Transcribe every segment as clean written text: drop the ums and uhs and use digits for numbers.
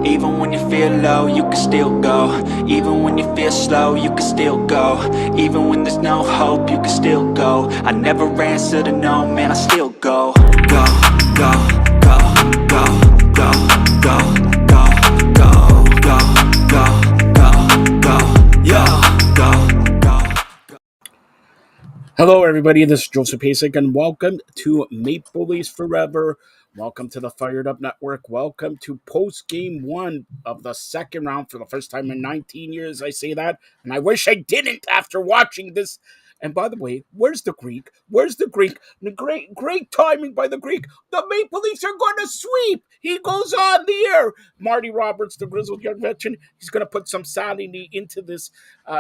Even when you feel low, you can still go. Even when you feel slow, you can still go. Even when there's no hope, you can still go. I never answer to no, man, I still go. Go, go, go, go, go, go, go, go, go, go, go, go, go. Hello, everybody. This is Joseph Pasek, and welcome to Maple Leafs Forever. Welcome to the Fired Up Network. Welcome to post game one of the second round for the first time in 19 years. I say that, and I wish I didn't after watching this. And by the way, where's the Greek? Where's the Greek? The great timing by the Greek. The Maple Leafs are going to sweep. He goes on the air. Marty Roberts, the grizzled young veteran, he's going to put some sanity into this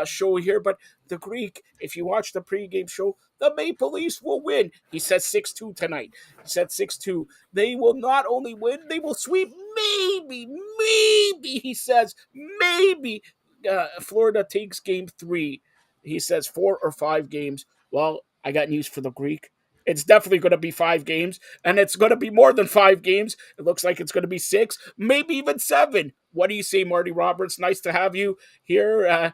show here. But the Greek, if you watch the pregame show, the Maple Leafs will win. He said 6-2 tonight. He said 6-2. They will not only win, they will sweep. Maybe, he says, maybe Florida takes game 3. He says 4 or 5 games. Well, I got news for the Greek. It's definitely going to be 5 games, and it's going to be more than 5 games. It looks like it's going to be 6, maybe even 7. What do you say, Marty Roberts? Nice to have you here.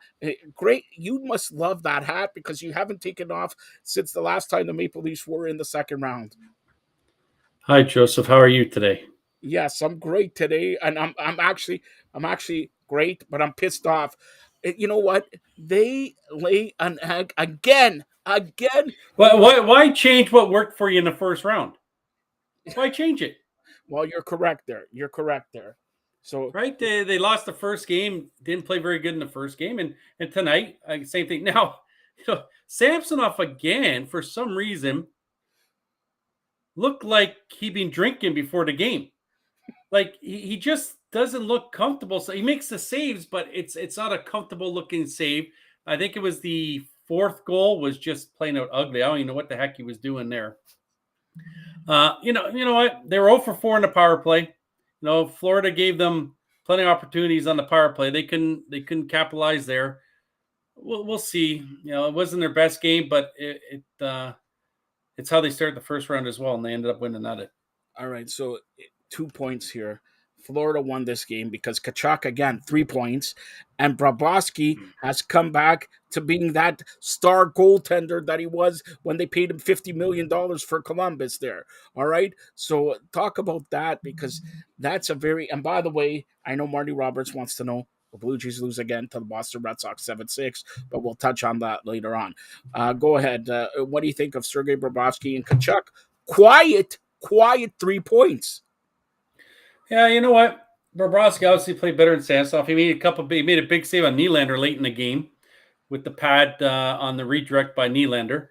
Great. You must love that hat because you haven't taken off since the last time the Maple Leafs were in the second round. Hi, Joseph. How are you today? Yes, I'm great today, and I'm actually great, but I'm pissed off. You know what? They lay an egg again. Why change what worked for you in the first round? Why change it? Well, you're correct there. So right, they lost the first game, didn't play very good in the first game, and tonight, same thing. Now, Samsonov again for some reason looked like he'd been drinking before the game. Like he just doesn't look comfortable. So he makes the saves, but it's not a comfortable looking save. I think it was the fourth goal was just playing out ugly. I don't even know what the heck he was doing there. You know what? They were 0 for 4 in the power play. Florida gave them plenty of opportunities on the power play. They couldn't capitalize there. We'll see. It wasn't their best game, but it's how they started the first round as well, and they ended up winning that. All right, so 2 points here. Florida won this game because Tkachuk, again, 3 points, and Bobrovsky has come back to being that star goaltender that he was when they paid him $50 million for Columbus there. All right, so talk about that because that's a very – and by the way, I know Marty Roberts wants to know, the Blue Jays lose again to the Boston Red Sox 7-6, but we'll touch on that later on. Go ahead. What do you think of Sergei Bobrovsky and Tkachuk? Quiet 3 points. Yeah, you know what? Bobrovsky obviously played better than Samsonov. He made a big save on Nylander late in the game with the pad on the redirect by Nylander.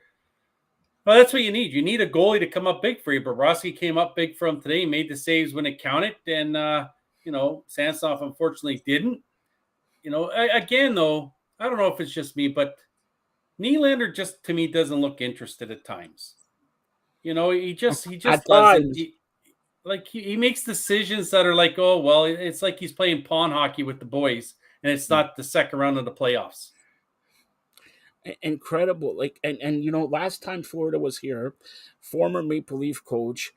Well, that's what you need. You need a goalie to come up big for you. Bobrovsky came up big for him today. He made the saves when it counted, and Samsonov unfortunately didn't. Again though, I don't know if it's just me, but Nylander just to me doesn't look interested at times. He just doesn't. He makes decisions that are like, oh, well, it's like he's playing pawn hockey with the boys, and it's not the second round of the playoffs. Incredible. Last time Florida was here, former Maple Leaf coach,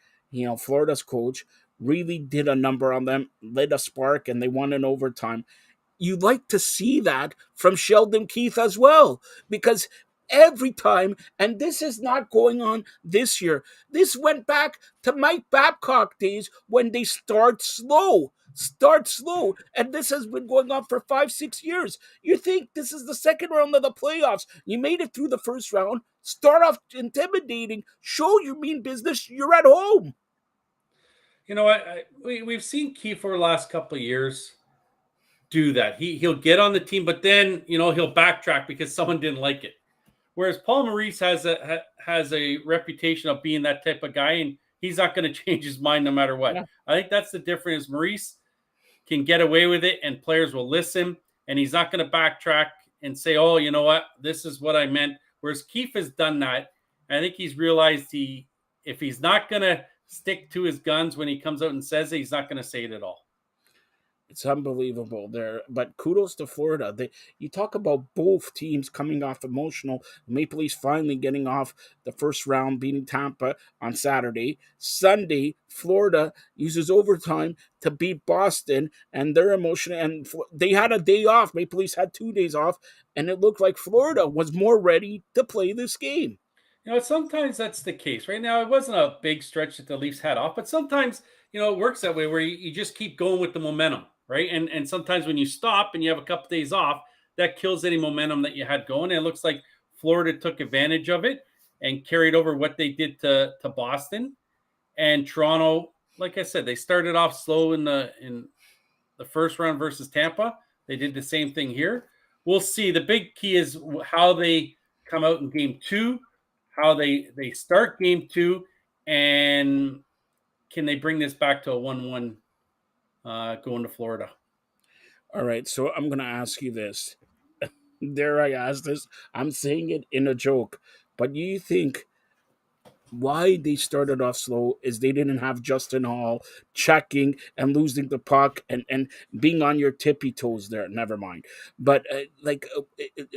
Florida's coach, really did a number on them, lit a spark, and they won in overtime. You'd like to see that from Sheldon Keefe as well, because every time, and this is not going on this year. This went back to Mike Babcock days when they start slow, and this has been going on for 5-6 years. You think this is the second round of the playoffs? You made it through the first round. Start off intimidating. Show you mean business. You're at home. You know what? We've seen Keefe for the last couple of years do that. He'll get on the team, but then he'll backtrack because someone didn't like it. Whereas Paul Maurice has a reputation of being that type of guy, and he's not going to change his mind no matter what. Yeah. I think that's the difference. Maurice can get away with it, and players will listen, and he's not going to backtrack and say, oh, you know what, this is what I meant. Whereas Keefe has done that. I think he's realized if he's not going to stick to his guns when he comes out and says it, he's not going to say it at all. It's unbelievable there. But kudos to Florida. You talk about both teams coming off emotional. Maple Leafs finally getting off the first round, beating Tampa on Saturday. Sunday, Florida uses overtime to beat Boston, and they're emotional. And they had a day off. Maple Leafs had 2 days off, and it looked like Florida was more ready to play this game. Sometimes that's the case. Right now, it wasn't a big stretch that the Leafs had off, but sometimes, it works that way where you just keep going with the momentum, right? And sometimes when you stop and you have a couple days off, that kills any momentum that you had going. And it looks like Florida took advantage of it and carried over what they did to Boston and Toronto. Like I said, they started off slow in the first round versus Tampa. They did the same thing here. We'll see. The big key is how they come out in game two, how they start game two, and can they bring this back to a 1-1 going to Florida? All right, so I'm going to ask you this. Dare I ask this? I'm saying it in a joke, but do you think why they started off slow is they didn't have Justin Hall checking and losing the puck and being on your tippy toes there? Never mind. But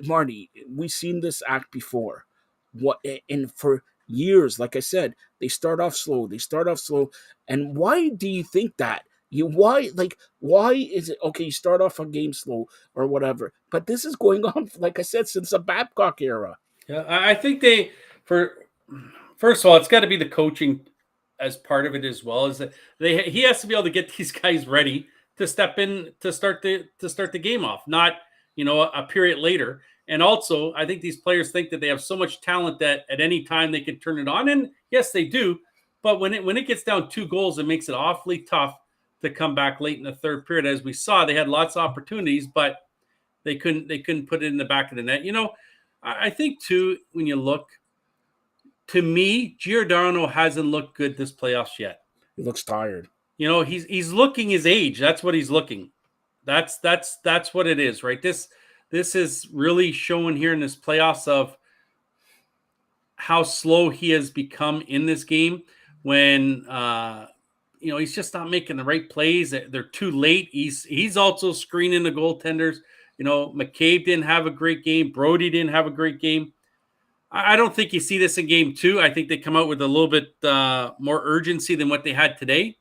Marty, we've seen this act before. And for years, like I said, they start off slow. They start off slow. And why do you think that? Why is it okay? You start off a game slow or whatever, but this is going on, like I said, since the Babcock era. Yeah, I think for first of all, it's got to be the coaching as part of it as well. Is that he has to be able to get these guys ready to step in to start the game off, not a period later. And also, I think these players think that they have so much talent that at any time they can turn it on, and yes, they do. But when it gets down 2 goals, it makes it awfully tough to come back late in the third period. As we saw, they had lots of opportunities, but they couldn't put it in the back of the net. I think too, when you look, to me, Giordano hasn't looked good this playoffs yet. He looks tired. He's looking his age. That's what he's looking. That's what it is, right? This is really showing here in this playoffs of how slow he has become in this game when he's just not making the right plays. They're too late. He's also screening the goaltenders. McCabe didn't have a great game. Brody didn't have a great game. I don't think you see this in game two. I think they come out with a little bit more urgency than what they had today.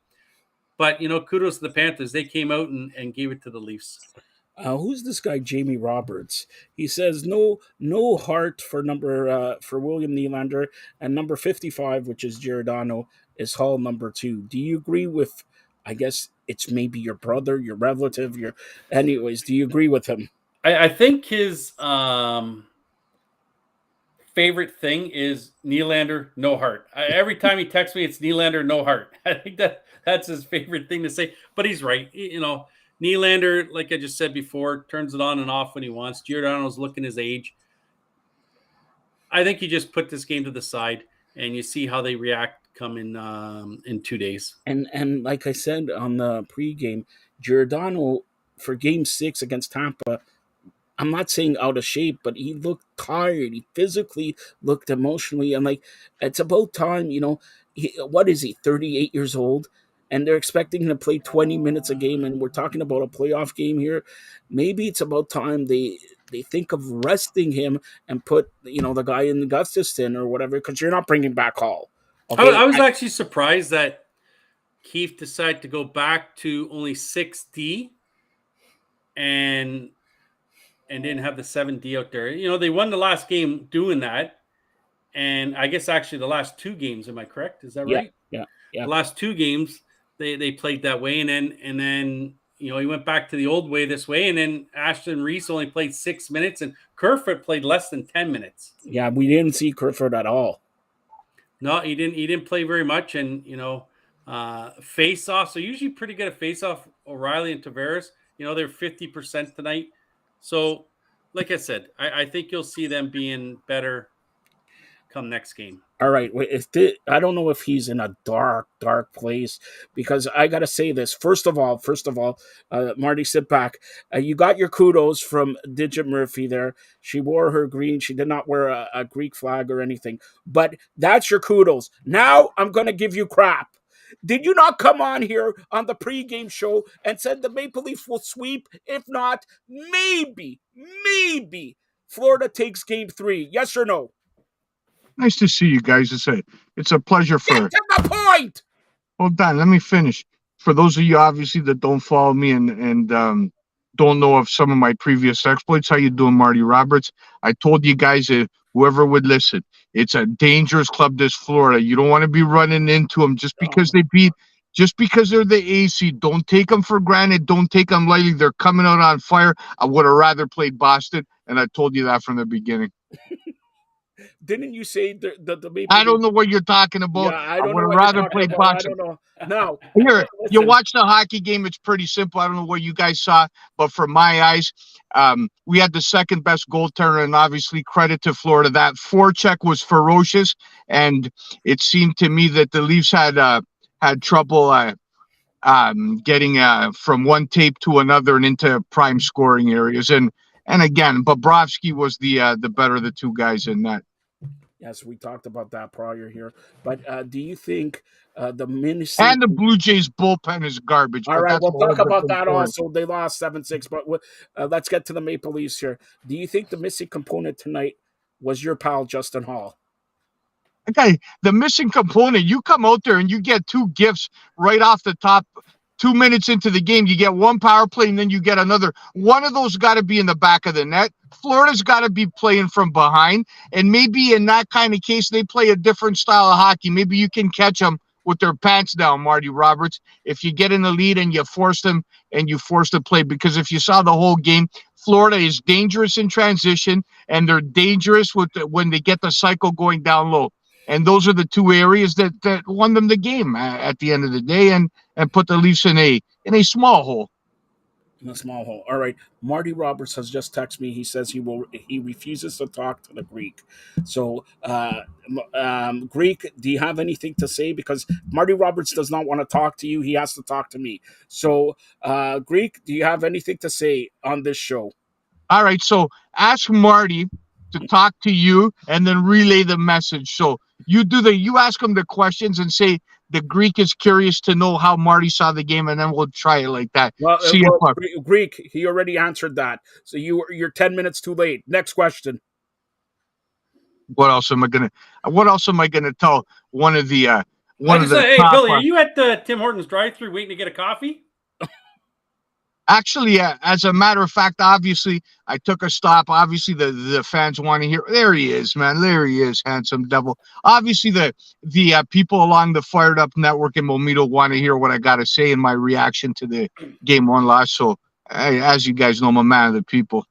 But, kudos to the Panthers. They came out and gave it to the Leafs. Who's this guy, Jamie Roberts? He says no heart for William Nylander, and number 55, which is Giordano, is Hall number 2. Do you agree with? I guess it's maybe your brother, your relative, Anyways, do you agree with him? I think his favorite thing is Nylander, no heart. Every time he texts me, it's Nylander, no heart. I think that's his favorite thing to say. But he's right. Nylander, like I just said before, turns it on and off when he wants. Giordano's looking his age. I think you just put this game to the side and you see how they react come in 2 days. And like I said on the pregame, Giordano for Game 6 against Tampa, I'm not saying out of shape, but he looked tired. He physically looked emotionally, and it's about time. What is he? 38 years old. And they're expecting him to play 20 minutes a game, and we're talking about a playoff game here. Maybe it's about time they think of resting him and put the guy in Gustafson or whatever, because you're not bringing back Hall. Okay? I was actually surprised that Keefe decided to go back to only 6D and didn't have the 7D out there. They won the last game doing that, and I guess actually the last 2 games. Am I correct? Is that right? Yeah. The last 2 games. They played that way, and then he went back to the old way this way, and then Ashton Reese only played 6 minutes, and Kerfoot played less than 10 minutes. Yeah, we didn't see Kerfoot at all. No, he didn't play very much, and face off. So usually pretty good at face off. O'Reilly and Tavares, they're 50% tonight. So, like I said, I think you'll see them being better come next game. All right. I don't know if he's in a dark place, because I got to say this. First of all, Marty, sit back. You got your kudos from Digit Murphy there. She wore her green. She did not wear a Greek flag or anything. But that's your kudos. Now I'm going to give you crap. Did you not come on here on the pregame show and said the Maple Leafs will sweep? If not, maybe Florida takes game 3. Yes or no? Nice to see you guys. It's a pleasure Get to the point. Hold on, let me finish. For those of you obviously that don't follow me and don't know of some of my previous exploits, how you doing, Marty Roberts? I told you guys that whoever would listen, it's a dangerous club, this Florida. You don't want to be running into them just because just because they're the AC. Don't take them for granted. Don't take them lightly. They're coming out on fire. I would have rather played Boston, and I told you that from the beginning. Didn't you say the Maple I don't know what you're talking about. Yeah, I I don't would know have what you're rather talking played about. Boston. I don't know. Now, Here, you listen. watch the hockey game. It's pretty simple. I don't know what you guys saw, but from my eyes, we had the second best goaltender, and obviously credit to Florida. That forecheck was ferocious, and it seemed to me that the Leafs had trouble getting from one tape to another and into prime scoring areas. And again, Bobrovsky was the better of the two guys in that. Yes, we talked about that prior here. But do you think the missing? And the Blue Jays bullpen is garbage. All But right, that's a we'll whole talk about different that story. also. They lost 7-6, but let's get to the Maple Leafs here. Do you think the missing component tonight was your pal Justin Hall? Okay, the missing component, you come out there and you get two gifts right off the top. 2 minutes into the game, you get one power play and then you get another. One of those got to be in the back of the net. Florida's got to be playing from behind. And maybe in that kind of case, they play a different style of hockey. Maybe you can catch them with their pants down, Marty Roberts, if you get in the lead and you force them and you force the play. Because if you saw the whole game, Florida is dangerous in transition and they're dangerous when they get the cycle going down low. And those are the two areas that won them the game at the end of the day and put the Leafs in a small hole. In a small hole. All right. Marty Roberts has just texted me. He says he refuses to talk to the Greek. So, Greek, do you have anything to say? Because Marty Roberts does not want to talk to you. He has to talk to me. So, Greek, do you have anything to say on this show? All right. So ask Marty to talk to you and then relay the message. So you ask him the questions and say the Greek is curious to know how Marty saw the game, and then we'll try it like that. Greek, he already answered that. So you're 10 minutes too late. Next question. What else am I gonna tell one of the Hey, top, Billy, are you at Tim Hortons drive-thru waiting to get a coffee? Actually, as a matter of fact, obviously, I took a stop. Obviously, the fans want to hear. There he is, man. There he is, handsome devil. Obviously, the people along the Fired Up Network in Mometu want to hear what I got to say in my reaction to the game 1 loss. So, as you guys know, I'm a man of the people.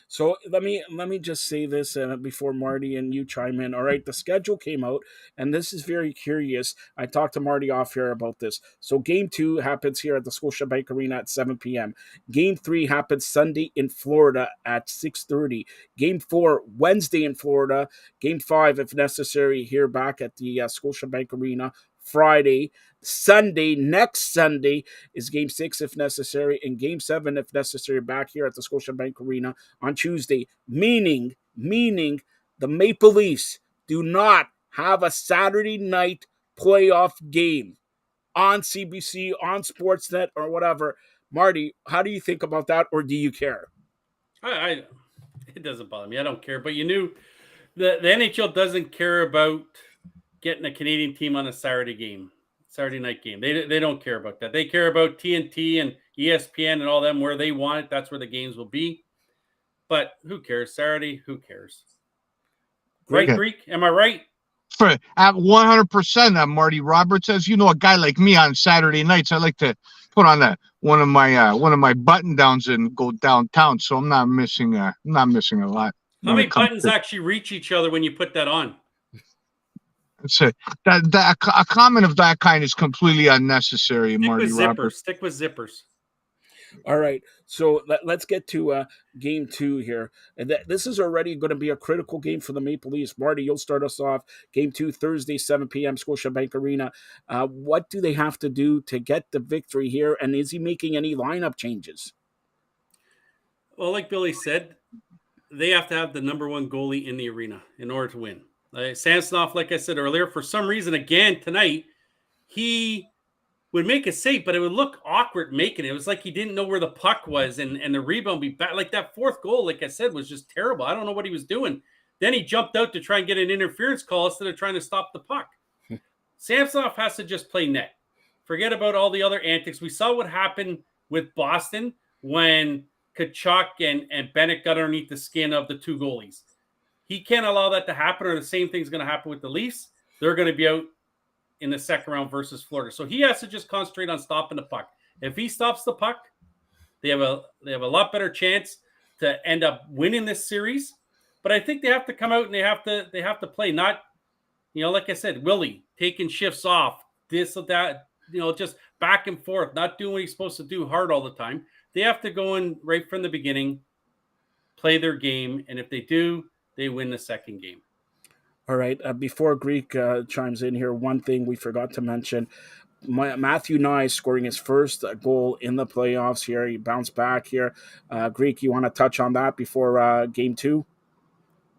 So let me just say this before Marty and you chime in. All right, the schedule came out, and this is very curious. I talked to Marty off here about this. So Game 2 happens here at the Scotiabank Arena at 7 p.m. Game 3 happens Sunday in Florida at 6:30. Game 4 Wednesday in Florida. Game 5, if necessary, here back at the Scotiabank Arena Friday. Next Sunday is Game 6 if necessary, and Game 7 if necessary back here at the Scotiabank Arena on Tuesday, meaning the Maple Leafs do not have a Saturday night playoff game on CBC, on Sportsnet, or whatever. Marty, how do you think about that, or do you care? It doesn't bother me. I don't care. But you knew the NHL doesn't care about getting a Canadian team on a Saturday night game. They don't care about that. They care about TNT and ESPN and all them where they want it. That's where the games will be. But who cares? Saturday, who cares? Right, Greek? Am I right? At 100%, Marty Roberts, as you know, a guy like me on Saturday nights, I like to put on one of my button downs and go downtown. So I'm not missing a lot. How many buttons actually reach each other when you put that on? A comment of that kind is completely unnecessary, Marty Roberts. Stick with zippers. All right, so let's get to Game 2 here. And this is already going to be a critical game for the Maple Leafs. Marty, you'll start us off. Game 2, Thursday, 7 p.m., Scotiabank Arena. What do they have to do to get the victory here? And is he making any lineup changes? Well, like Billy said, they have to have the number one goalie in the arena in order to win. Samsonov, like I said earlier, for some reason, again, tonight, he would make a save, but it would look awkward making it. It was like he didn't know where the puck was, and the rebound be back. Like that fourth goal, like I said, was just terrible. I don't know what he was doing. Then he jumped out to try and get an interference call instead of trying to stop the puck. Samsonov has to just play net. Forget about all the other antics. We saw what happened with Boston when Kachuk and Bennett got underneath the skin of the two goalies. He can't allow that to happen, or the same thing's going to happen with the Leafs. They're going to be out in the second round versus Florida. So he has to just concentrate on stopping the puck. If he stops the puck, they have a lot better chance to end up winning this series. But I think they have to come out and they have to play, not, like I said, Willie taking shifts off, this or that, just back and forth, not doing what he's supposed to do hard all the time. They have to go in right from the beginning, play their game, and if they do, they win the second game. All right. Before Greek chimes in here, one thing we forgot to mention: Matthew Nye scoring his first goal in the playoffs here. He bounced back here. Greek, you want to touch on that before game two?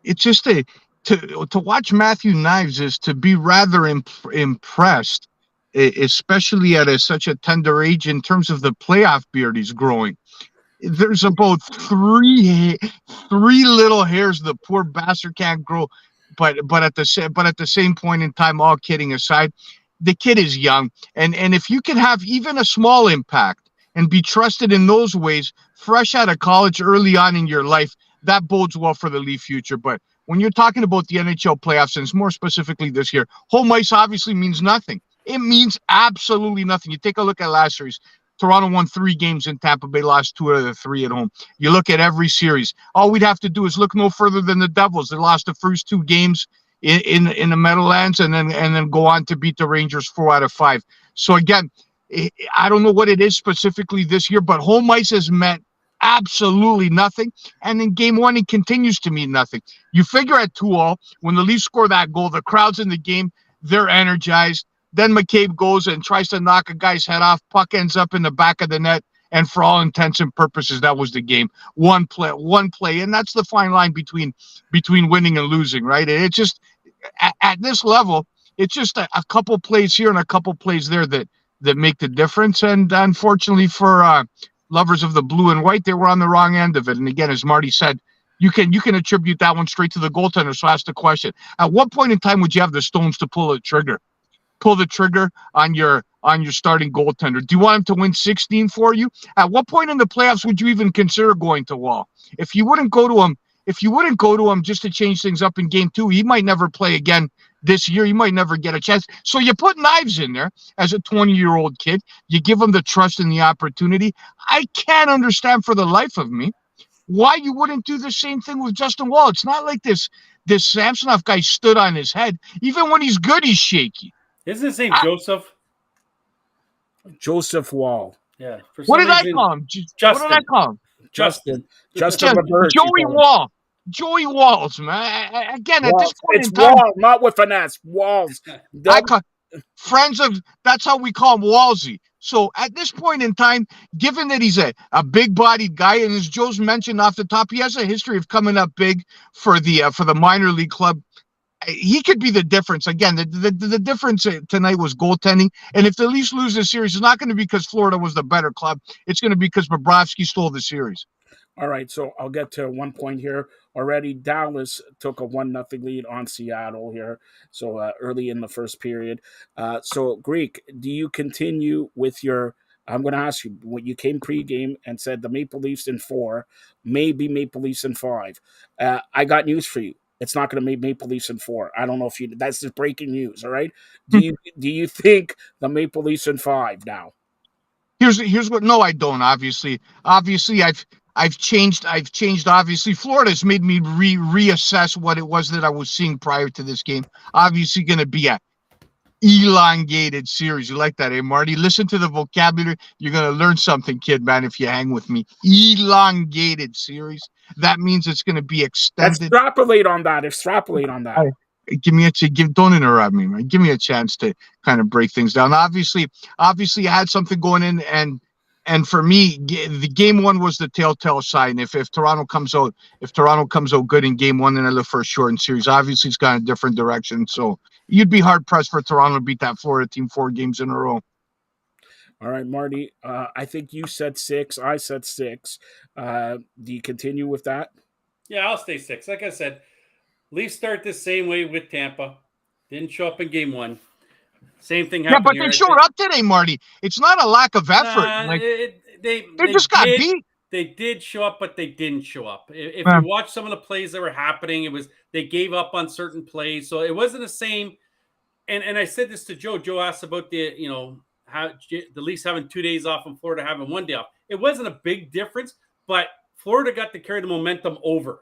It's just to watch Matthew Knives is to be rather impressed, especially at such a tender age in terms of the playoff beard he's growing. There's about three little hairs the poor bastard can't grow, but at the same point in time, all kidding aside, the kid is young, and if you can have even a small impact and be trusted in those ways, fresh out of college, early on in your life, that bodes well for the Leaf future. But when you're talking about the NHL playoffs, and more specifically this year, home ice obviously means nothing. It means absolutely nothing. You take a look at last series. Toronto won 3 games in Tampa Bay, lost 2 out of the 3 at home. You look at every series. All we'd have to do is look no further than the Devils. They lost the first 2 games in the Meadowlands, and then go on to beat the Rangers 4 out of 5. So again, I don't know what it is specifically this year, but home ice has meant absolutely nothing. And in game 1, it continues to mean nothing. You figure at 2-2, when the Leafs score that goal, the crowd's in the game, they're energized. Then McCabe goes and tries to knock a guy's head off. Puck ends up in the back of the net. And for all intents and purposes, that was the game. One play. And that's the fine line between winning and losing, right? It's just, at this level, it's just a couple plays here and a couple plays there that make the difference. And unfortunately for lovers of the blue and white, they were on the wrong end of it. And again, as Marty said, you can attribute that one straight to the goaltender. So ask the question: at what point in time would you have the stones to pull the trigger on your starting goaltender? Do you want him to win 16 for you? At what point in the playoffs would you even consider going to Wall? If you wouldn't go to him just to change things up in game 2, he might never play again this year. He might never get a chance. So you put Knives in there as a 20-year-old kid. You give him the trust and the opportunity. I can't understand for the life of me why you wouldn't do the same thing with Justin Wall. It's not like this Samsonov guy stood on his head. Even when he's good, he's shaky. Isn't his name Joseph? Joseph Wall. Yeah. What did I call him? Justin. What did I call him? Justin Joey Wall. Joey Walls, man. Again, Walls. At this point it's in time, Wall, not with finesse. Walls. That's how we call him, Wallsy. So at this point in time, given that he's a big-bodied guy, and as Joe's mentioned off the top, he has a history of coming up big for the minor league club. He could be the difference. Again, the difference tonight was goaltending. And if the Leafs lose this series, it's not going to be because Florida was the better club. It's going to be because Bobrovsky stole the series. All right, so I'll get to one point here already. Dallas took a 1-0 lead on Seattle here, so early in the first period. So, Greek, do you continue with your – I'm going to ask you, when you came pregame and said the Maple Leafs in 4, maybe Maple Leafs in 5. I got news for you. It's not going to make Maple Leafs in 4. I don't know if you – that's just breaking news, all right? Do you think the Maple Leafs in 5 now? Here's what – no, I don't, obviously. Obviously, I've changed. Obviously, Florida's made me reassess what it was that I was seeing prior to this game. Obviously, going to be a elongated series. You like that, eh, Marty? Listen to the vocabulary. You're going to learn something, kid, man, if you hang with me. Elongated series. That means it's going to be extended. Extrapolate on that. Don't interrupt me, man. Give me a chance to kind of break things down. Obviously, I had something going in, and for me, the game 1 was the telltale sign. If Toronto comes out good in game 1, then I look for a shortened series. Obviously, it's gone a different direction. So you'd be hard pressed for Toronto to beat that Florida team 4 games in a row. All right, Marty. I think you said 6. I said 6. Do you continue with that? Yeah, I'll stay 6. Like I said, Leafs start the same way with Tampa. Didn't show up in game 1. Same thing Yeah, happened but here. they showed up today, Marty. It's not a lack of effort. Nah, Like they they just got did. beat. They did show up, but they didn't show up. If you watch some of the plays that were happening, it was they gave up on certain plays, so it wasn't the same. And I said this to Joe. Joe asked about the how the Leafs having 2 days off and Florida having 1 day off. It wasn't a big difference, but Florida got to carry the momentum over,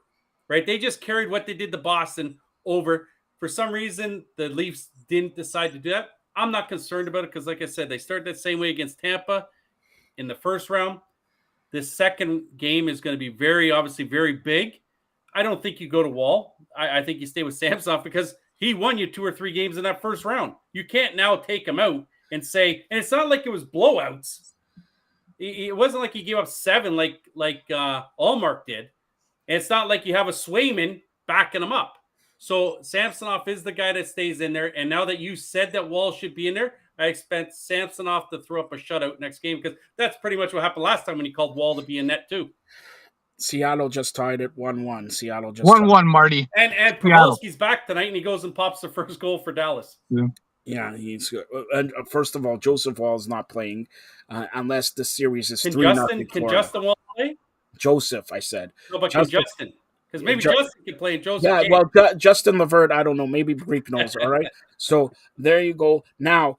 right? They just carried what they did to Boston over. For some reason, the Leafs didn't decide to do that. I'm not concerned about it because, like I said, they started that same way against Tampa in the first round. This second game is going to be obviously very big. I don't think you go to Wall. I think you stay with Samsonov because he won you 2 or 3 games in that first round. You can't now take him out and say, and it's not like it was blowouts. It wasn't like he gave up 7 like Allmark did. And it's not like you have a Swayman backing him up. So Samsonov is the guy that stays in there. And now that you said that Wall should be in there, I expect Samsonov to throw up a shutout next game because that's pretty much what happened last time when he called Wall to be in net too. Seattle just tied it 1-1. Seattle just 1-1, Marty. And Pavelski's back tonight, and he goes and pops the first goal for Dallas. Yeah, he's good. And first of all, Joseph Wall is not playing unless the series is 3-0. Can Justin Wall play? Joseph, I said. No, but can Justin? Because maybe Justin can play and Joseph can't. Well, Justin Levert, I don't know. Maybe Greek knows, all right? So there you go. Now,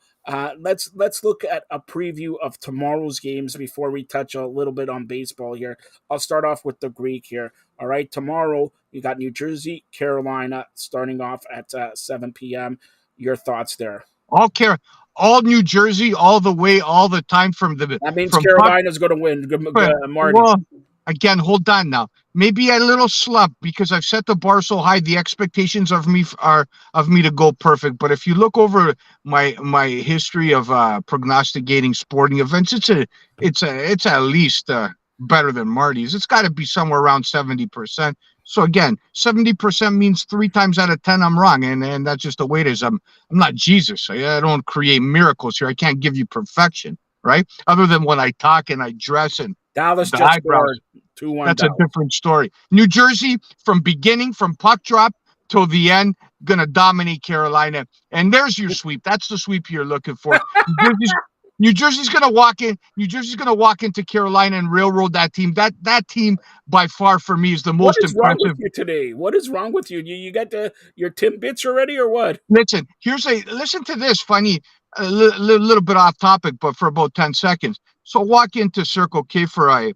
let's look at a preview of tomorrow's games before we touch a little bit on baseball here. I'll start off with the Greek here. All right, tomorrow you got New Jersey, Carolina starting off at 7 p.m. Your thoughts there? All New Jersey, all the way, all the time from the. That means Carolina's going to win, Marty. Well, again, hold on now. Maybe a little slump because I've set the bar so high. The expectations of me are of me to go perfect. But if you look over my history of prognosticating sporting events, it's at least better than Marty's. It's got to be somewhere around 70%. So again, 70% means 3 times out of 10 I'm wrong, and that's just the way it is. I'm not Jesus. I don't create miracles here. I can't give you perfection, right? Other than when I talk and I dress and Dallas just scored 2-1. That's Dallas. A different story. New Jersey, from puck drop till the end, gonna dominate Carolina. And there's your sweep. That's the sweep you're looking for. New Jersey's gonna walk in. New Jersey's gonna walk into Carolina and railroad that team. That team by far for me is the most impressive. What is wrong with you today? What is wrong with you? You got your Timbits already or what? Listen, listen to this funny, a little bit off topic, but for about 10 seconds. So walk into Circle K for a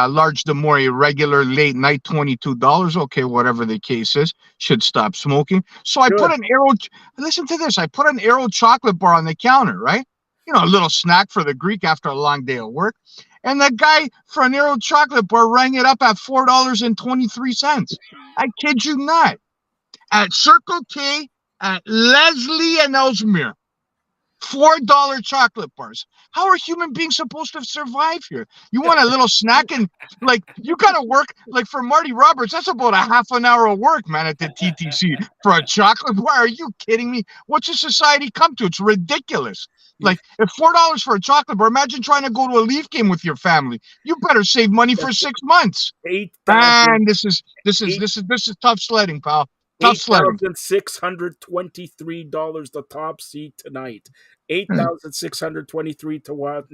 large Demore regular late night, $22. Okay, whatever the case is, should stop smoking. So I put an Aero. Listen to this. I put an Aero chocolate bar on the counter, right? A little snack for the Greek after a long day of work. And the guy for an Aero chocolate bar rang it up at $4.23. I kid you not. At Circle K, at Leslie and Ellesmere, $4 chocolate bars. How are human beings supposed to survive here? You want a little snack and you got to work for Marty Roberts. That's about a half an hour of work, man, at the TTC for a chocolate bar. Are you kidding me? What's a society come to? It's ridiculous. If $4 for a chocolate bar, imagine trying to go to a Leaf game with your family. You better save money for 6 months. And this is tough sledding, pal. $8,623 the top seed tonight. $8,623 to watch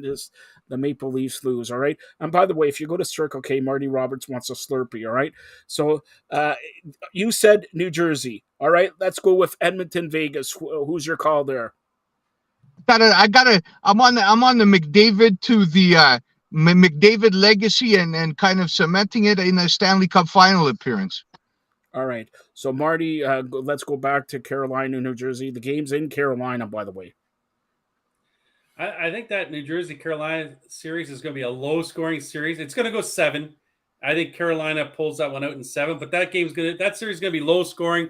the Maple Leafs lose. All right. And by the way, if you go to Circle K, Marty Roberts wants a Slurpee. All right. So you said New Jersey. All right. Let's go with Edmonton, Vegas. Who's your call there? I'm on the McDavid to the McDavid legacy and kind of cementing it in a Stanley Cup final appearance. All right. So, Marty, let's go back to Carolina, New Jersey. The game's in Carolina, by the way. I think that New Jersey-Carolina series is going to be a low-scoring series. It's going to go 7. I think Carolina pulls that one out in 7, but that series is going to be low-scoring.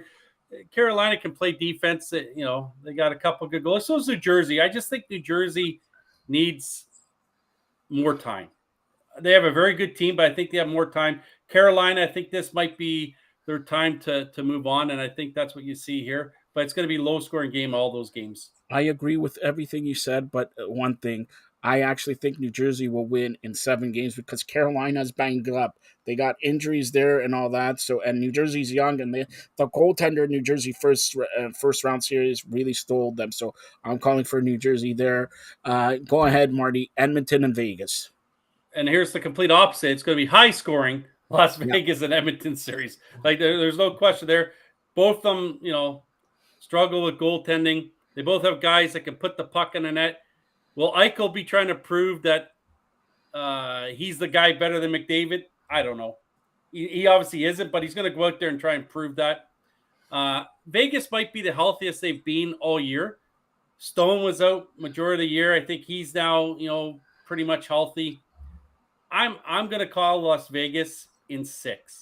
Carolina can play defense. They got a couple good goals. So is New Jersey. I just think New Jersey needs more time. They have a very good team, but I think they have more time. Carolina, I think this might be their time to move on, and I think that's what you see here. But it's going to be low-scoring game all those games. I agree with everything you said, but one thing, I actually think New Jersey will win in 7 games because Carolina's banged up. They got injuries there and all that. So, and New Jersey's young, and the goaltender New Jersey first round series really stole them. So I'm calling for New Jersey there. Go ahead, Marty. Edmonton and Vegas. And here's the complete opposite. It's going to be high scoring Las Vegas and Edmonton series. Like there's no question there. Both of them, struggle with goaltending. They both have guys that can put the puck in the net. Will Eichel be trying to prove that he's the guy better than McDavid? I don't know. He obviously isn't, but he's going to go out there and try and prove that. Vegas might be the healthiest they've been all year. Stone was out majority of the year. I think he's now, pretty much healthy. I'm going to call Las Vegas in 6.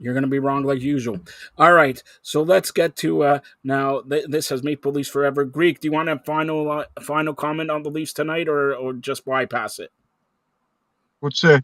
You're going to be wrong like usual. All right, so let's get to now. This has Maple Leafs forever. Greek, do you want a final comment on the Leafs tonight, or just bypass it? What's there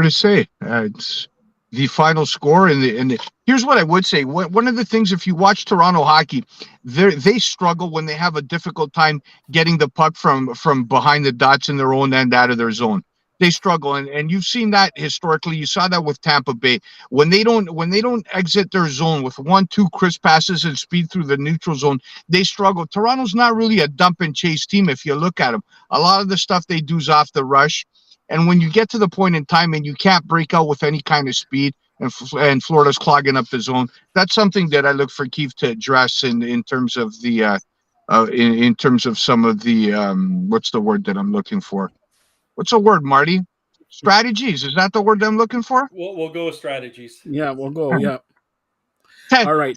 to say? It's the final score and the. Here's what I would say. One of the things, if you watch Toronto hockey, they struggle when they have a difficult time getting the puck from behind the dots in their own end out of their zone. They struggle, and you've seen that historically. You saw that with Tampa Bay when they don't exit their zone with 1-2 crisp passes and speed through the neutral zone. They struggle. Toronto's not really a dump and chase team. If you look at them, a lot of the stuff they do is off the rush, and when you get to the point in time and you can't break out with any kind of speed, and Florida's clogging up the zone, that's something that I look for Keefe to address in terms of the in terms of some of the what's the word that I'm looking for? What's the word, Marty? Strategies. Is that the word I'm looking for? We'll go with strategies. Yeah, we'll go. Yeah. All right.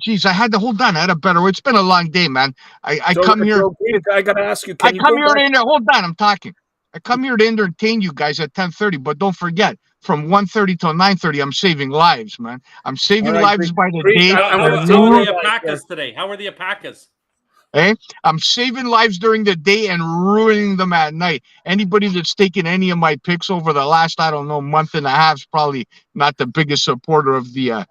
Geez, I had to hold on. I had a better. It's been a long day, man. I come here. I gotta ask you. I come here to hold on. I'm talking. I come here to entertain you guys at 10:30, but don't forget, from 1:30 till 9:30, I'm saving lives, man. I'm saving lives by the day. How are the Alpacas today? How are the Alpacas? I'm saving lives during the day and ruining them at night. Anybody that's taken any of my picks over the last, I don't know, month and a half is probably not the biggest supporter of the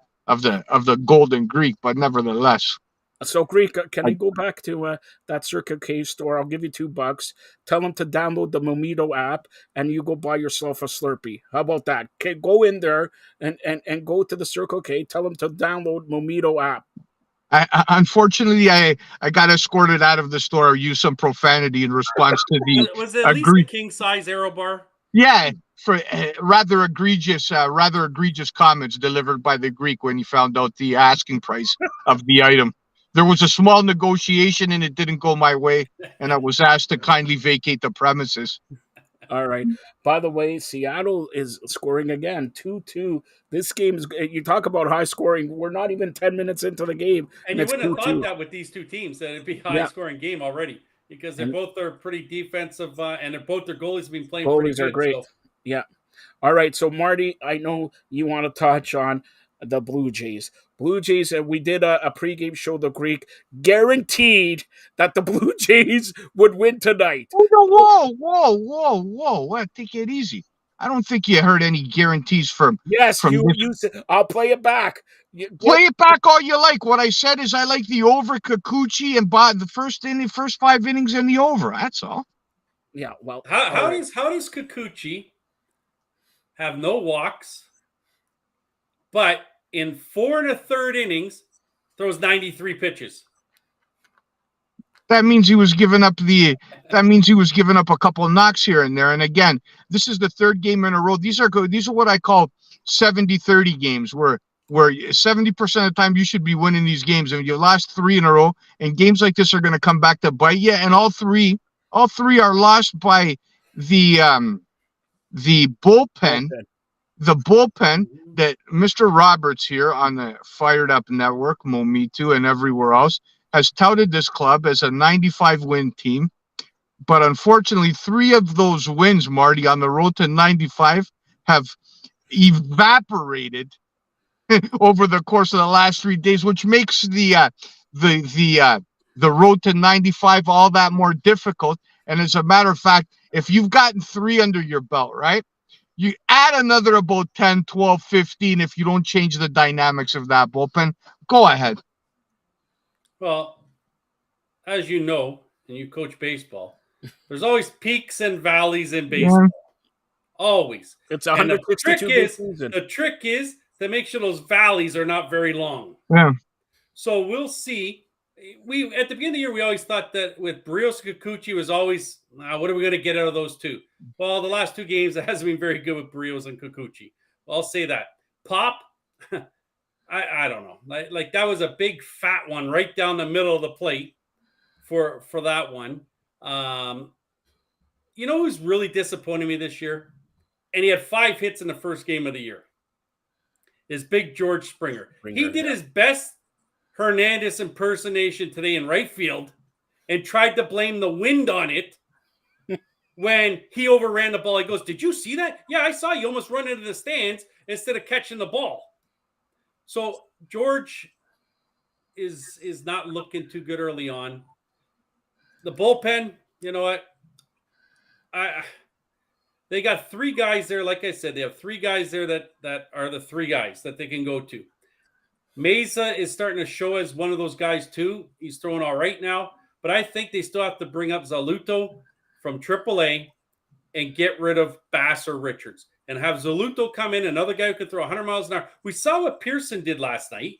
Golden Greek, but nevertheless. So, Greek, can I go back to that Circle K store? I'll give you $2. Tell them to download the Mometu app, and you go buy yourself a Slurpee. How about that? Okay, go in there and go to the Circle K. Tell them to download Mometu app. Unfortunately, I got escorted out of the store. Or used some profanity in response to the. Was it at least a king size Aero bar? Yeah, for rather egregious comments delivered by the Greek when he found out the asking price of the item. There was a small negotiation and it didn't go my way, and I was asked to kindly vacate the premises. All right. By the way, Seattle is scoring again, 2-2. This game is. You talk about high scoring. We're not even 10 minutes into the game, and you wouldn't have thought that with these two teams that it'd be a high scoring game already because they're both pretty defensive, and both their goalies have been playing. Goalies are great. So. Yeah. All right. So Marty, I know you want to touch on the Blue Jays. Blue Jays, and we did a pregame show, the Greek, guaranteed that the Blue Jays would win tonight. Whoa. Take it easy. I don't think you heard any guarantees from... Yes, you said, I'll play it back. Play it back all you like. What I said is I like the over Kikuchi and the first 5 innings in the over. That's all. Yeah, well... How does Kikuchi have no walks, but in 4 1/3 innings, throws 93 pitches? That means he was giving up a couple of knocks here and there. And again, this is the 3rd game in a row. These are what I call 70-30 games, where 70% of the time you should be winning these games, and you lost 3 in a row. And games like this are going to come back to bite you. And all three are lost by the bullpen. The bullpen that Mr. Roberts here on the Fired Up Network, Mometu, and everywhere else has touted this club as a 95-win team. But unfortunately, 3 of those wins, Marty, on the road to 95 have evaporated over the course of the last 3 days, which makes the road to 95 all that more difficult. And as a matter of fact, if you've gotten 3 under your belt, right? You add another about 10, 12, 15 if you don't change the dynamics of that bullpen. Go ahead. Well, as you know, and you coach baseball, There's always peaks and valleys in baseball. Always. It's And 162 the trick is to make sure those valleys are not very long. Yeah. So we'll see. We at the beginning of the year, we always thought that with Barrios and Kikuchi was always, what are we going to get out of those two? Well, the last 2 games, it hasn't been very good with Barrios and Kikuchi. Well, I'll say that. Pop, I don't know. Like that was a big fat one right down the middle of the plate for that one. You know who's really disappointing me this year? And he had 5 hits in the first game of the year. Is Big George Springer. He did his best Hernandez impersonation today in right field and tried to blame the wind on it when he overran the ball. He goes, "Did you see that? Yeah, I saw you almost run into the stands instead of catching the ball." So George is not looking too good early on. The bullpen, you know what? They got 3 guys there. Like I said, they have 3 guys there that are the 3 guys that they can go to. Mesa is starting to show as one of those guys too. He's throwing all right now, but I think they still have to bring up Zaluto from AAA and get rid of Bass or Richards and have Zaluto come in, another guy who could throw 100 miles an hour. We saw what Pearson did last night.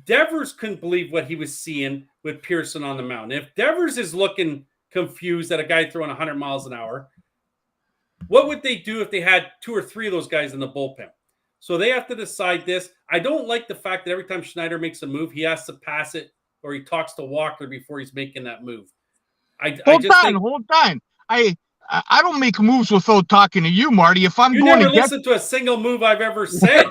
Devers couldn't believe what he was seeing with Pearson on the mound. If Devers is looking confused at a guy throwing 100 miles an hour, what would they do if they had 2 or 3 of those guys in the bullpen? So they have to decide this. I don't like the fact that every time Schneider makes a move, he has to pass it or he talks to Walker before he's making that move. Hold on. I don't make moves without talking to you, Marty. If I'm going to listen to a single move I've ever said.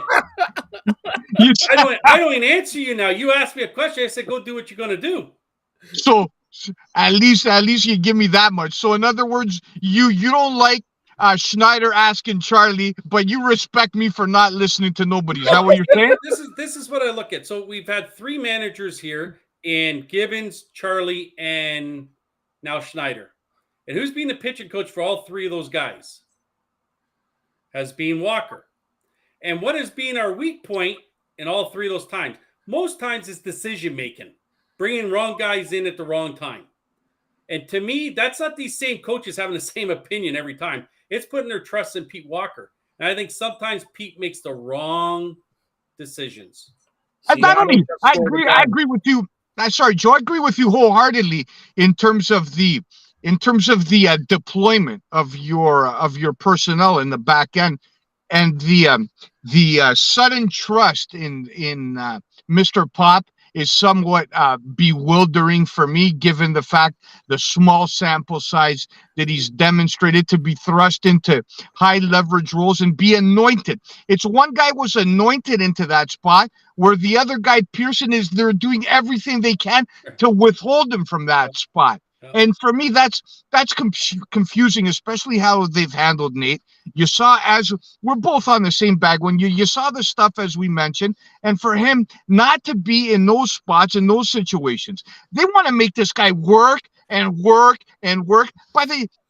I don't even answer you now. You asked me a question. I said, go do what you're going to do. So at least you give me that much. So in other words, you don't like Schneider asking Charlie, but you respect me for not listening to nobody. Is that what you're saying? This is what I look at. So we've had 3 managers here in Gibbons, Charlie, and now Schneider. And who's been the pitching coach for all 3 of those guys? Has been Walker. And what has been our weak point in all 3 of those times? Most times it's decision making, bringing wrong guys in at the wrong time. And to me, that's not these same coaches having the same opinion every time. It's putting their trust in Pete Walker. And I think sometimes Pete makes the wrong decisions. I agree with you. Sorry, Joe, I agree with you wholeheartedly in terms of the deployment of your personnel in the back end and the sudden trust in Mr. Pop is somewhat bewildering for me, given the fact the small sample size that he's demonstrated to be thrust into high leverage roles and be anointed. It's one guy was anointed into that spot where the other guy, Pearson, they're doing everything they can to withhold him from that spot. And for me, that's confusing, especially how they've handled Nate. You saw, as we're both on the same bag, when you saw the stuff as we mentioned, and for him not to be in those spots, in those situations, they want to make this guy work and work and work.